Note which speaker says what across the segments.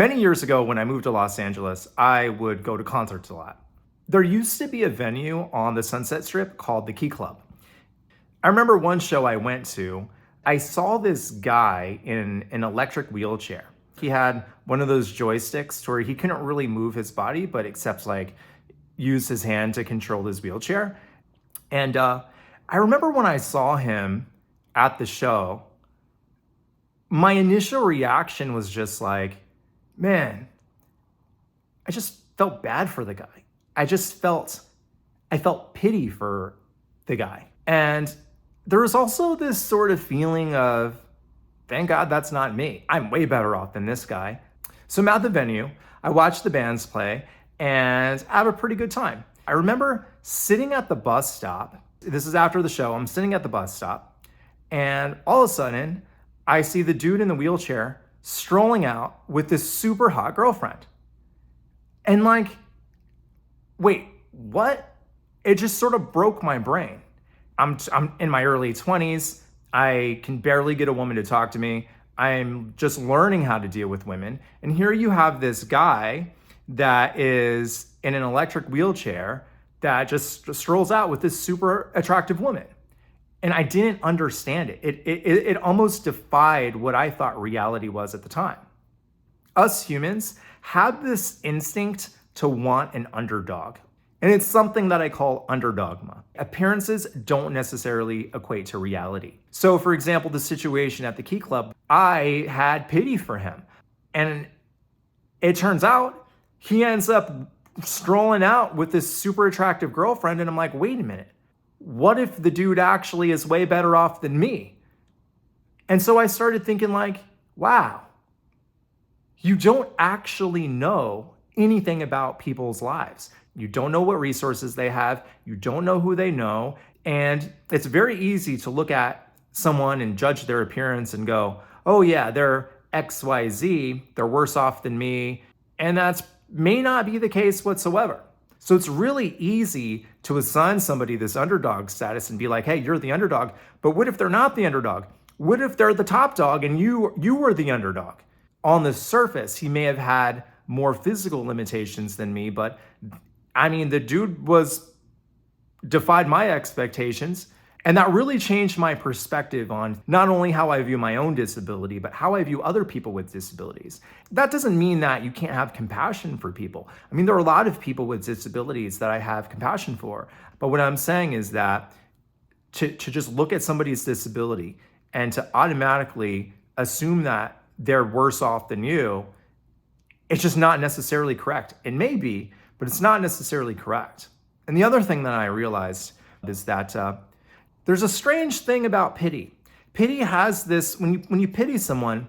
Speaker 1: Many years ago, when I moved to Los Angeles, I would go to concerts a lot. There used to be a venue on the Sunset Strip called the Key Club. I remember one show I went to, I saw this guy in an electric wheelchair. He had one of those joysticks to where he couldn't really move his body, but except like use his hand to control his wheelchair. And I remember when I saw him at the show, my initial reaction was just like, man, I just felt bad for the guy. I felt pity for the guy. And there was also this sort of feeling of, thank God that's not me. I'm way better off than this guy. So I'm at the venue, I watch the bands play, and I have a pretty good time. I remember sitting at the bus stop. This is after the show. I'm sitting at the bus stop, and all of a sudden, I see the dude in the wheelchair strolling out with this super hot girlfriend. And like, wait, what? It just sort of broke my brain. I'm in my early 20s. I can barely get a woman to talk to me. I'm just learning how to deal with women. And here you have this guy that is in an electric wheelchair that just strolls out with this super attractive woman. And I didn't understand it. It almost defied what I thought reality was at the time. Us humans have this instinct to want an underdog. And it's something that I call underdogma. Appearances don't necessarily equate to reality. So for example, the situation at the Key Club, I had pity for him. And it turns out he ends up strolling out with this super attractive girlfriend. And I'm like, wait a minute. What if the dude actually is way better off than me? And so I started thinking like, wow, you don't actually know anything about people's lives. You don't know what resources they have. You don't know who they know. And it's very easy to look at someone and judge their appearance and go, oh yeah, they're XYZ, they're worse off than me. And that's may not be the case whatsoever. So it's really easy to assign somebody this underdog status and be like, hey, you're the underdog. But what if they're not the underdog? What if they're the top dog and you were the underdog? On the surface, he may have had more physical limitations than me, but I mean, the dude defied my expectations. And that really changed my perspective on not only how I view my own disability, but how I view other people with disabilities. That doesn't mean that you can't have compassion for people. I mean, there are a lot of people with disabilities that I have compassion for. But what I'm saying is that to just look at somebody's disability and to automatically assume that they're worse off than you, it's just not necessarily correct. It may be, but it's not necessarily correct. And the other thing that I realized is that there's a strange thing about pity. Pity has this, when you pity someone,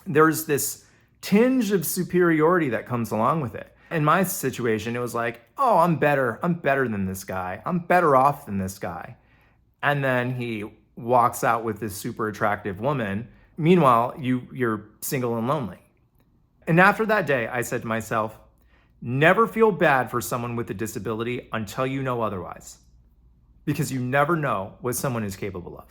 Speaker 1: there's this tinge of superiority that comes along with it. In my situation, it was like, oh, I'm better than this guy. I'm better off than this guy. And then he walks out with this super attractive woman. Meanwhile, you're single and lonely. And after that day, I said to myself, never feel bad for someone with a disability until you know otherwise. Because you never know what someone is capable of.